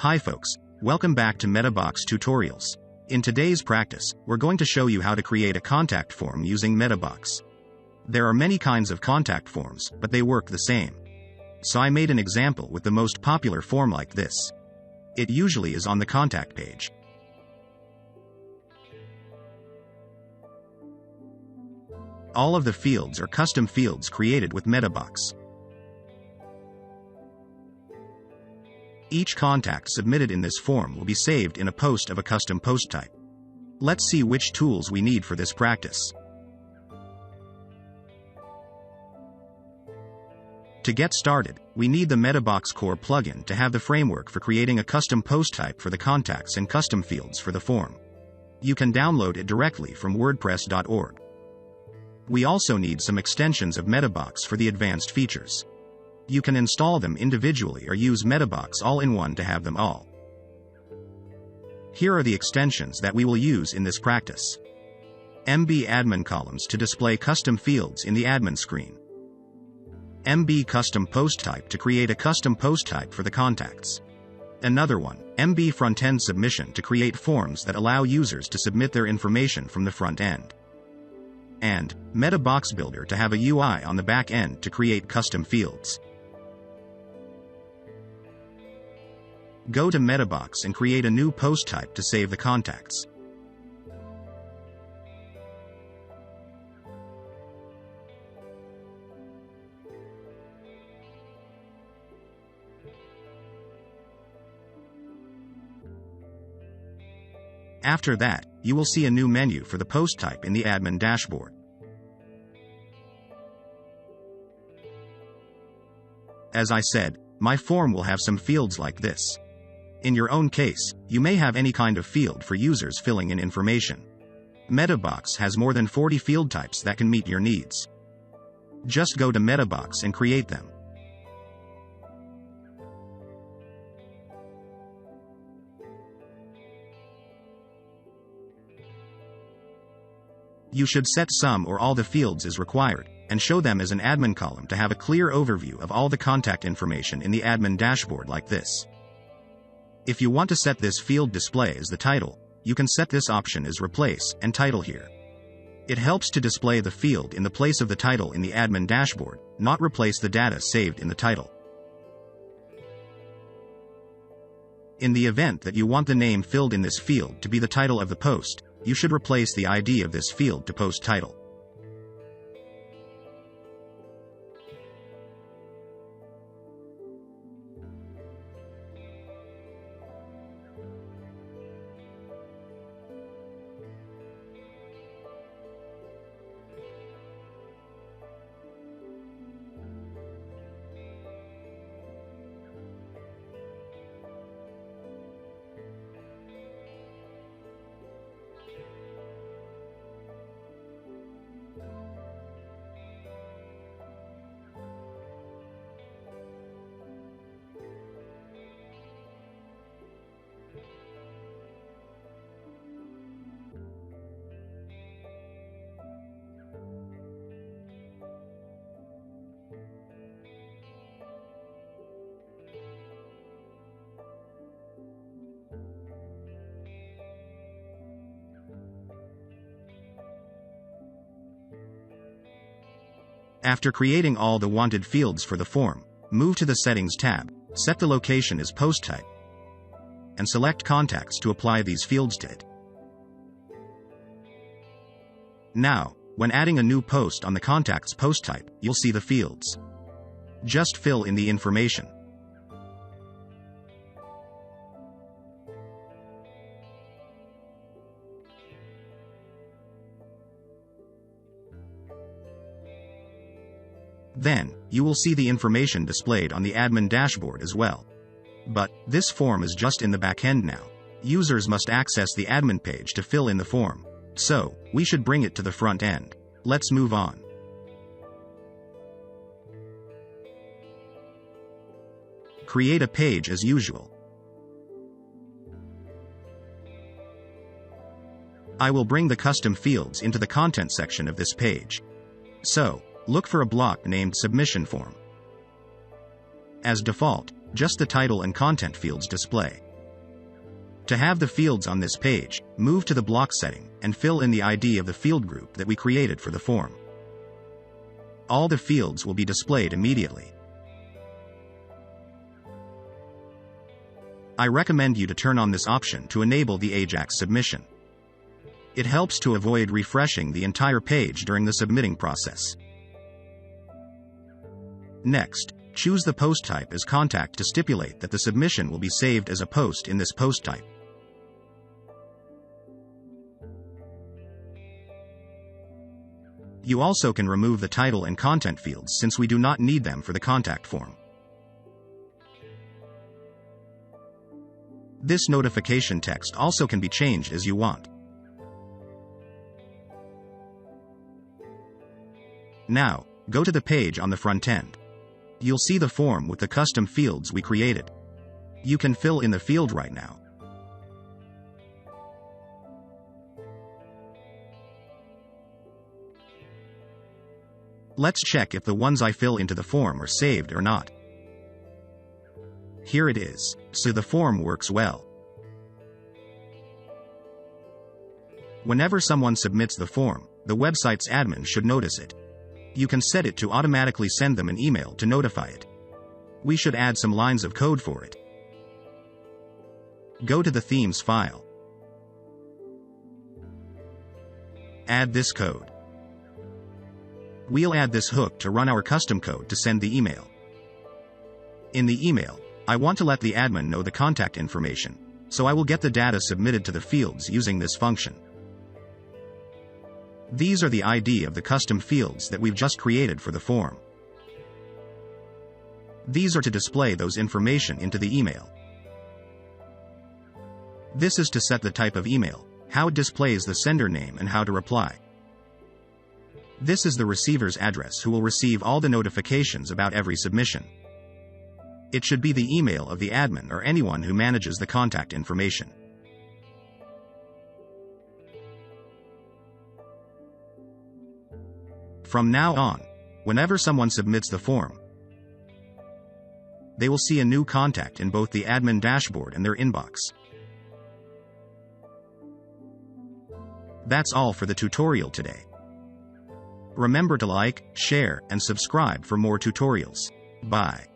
Hi folks, welcome back to MetaBox Tutorials. In today's practice, we're going to show you how to create a contact form using MetaBox. There are many kinds of contact forms, but they work the same. So I made an example with the most popular form like this. It usually is on the contact page. All of the fields are custom fields created with MetaBox. Each contact submitted in this form will be saved in a post of a custom post type. Let's see which tools we need for this practice. To get started, we need the MetaBox Core plugin to have the framework for creating a custom post type for the contacts and custom fields for the form. You can download it directly from WordPress.org. We also need some extensions of MetaBox for the advanced features. You can install them individually or use MetaBox all-in-one to have them all. Here are the extensions that we will use in this practice. MB Admin Columns to display custom fields in the admin screen. MB Custom Post Type to create a custom post type for the contacts. Another one, MB Frontend Submission to create forms that allow users to submit their information from the front end. And MetaBox Builder to have a UI on the back end to create custom fields. Go to MetaBox and create a new post type to save the contacts. After that, you will see a new menu for the post type in the admin dashboard. As I said, my form will have some fields like this. In your own case, you may have any kind of field for users filling in information. MetaBox has more than 40 field types that can meet your needs. Just go to MetaBox and create them. You should set some or all the fields as required, and show them as an admin column to have a clear overview of all the contact information in the admin dashboard like this. If you want to set this field display as the title, you can set this option as Replace and Title here. It helps to display the field in the place of the title in the admin dashboard, not replace the data saved in the title. In the event that you want the name filled in this field to be the title of the post, you should replace the ID of this field to post title. After creating all the wanted fields for the form, move to the Settings tab, set the location as Post Type, and select Contacts to apply these fields to it. Now, when adding a new post on the Contacts post type, you'll see the fields. Just fill in the information. Then, you will see the information displayed on the admin dashboard as well. But, this form is just in the backend now. Users must access the admin page to fill in the form. So, we should bring it to the front end. Let's move on. Create a page as usual. I will bring the custom fields into the content section of this page. So, look for a block named Submission Form. As default, just the title and content fields display. To have the fields on this page, move to the block setting and fill in the ID of the field group that we created for the form. All the fields will be displayed immediately. I recommend you to turn on this option to enable the Ajax submission. It helps to avoid refreshing the entire page during the submitting process. Next, choose the post type as contact to stipulate that the submission will be saved as a post in this post type. You also can remove the title and content fields since we do not need them for the contact form. This notification text also can be changed as you want. Now, go to the page on the front end. You'll see the form with the custom fields we created. You can fill in the field right now. Let's check if the ones I fill into the form are saved or not. Here it is, so the form works well. Whenever someone submits the form, the website's admin should notice it. You can set it to automatically send them an email to notify it. We should add some lines of code for it. Go to the themes file. Add this code. We'll add this hook to run our custom code to send the email. In the email, I want to let the admin know the contact information, so I will get the data submitted to the fields using this function. These are the ID of the custom fields that we've just created for the form. These are to display those information into the email. This is to set the type of email, how it displays the sender name and how to reply. This is the receiver's address who will receive all the notifications about every submission. It should be the email of the admin or anyone who manages the contact information. From now on, whenever someone submits the form, they will see a new contact in both the admin dashboard and their inbox. That's all for the tutorial today. Remember to like, share, and subscribe for more tutorials. Bye.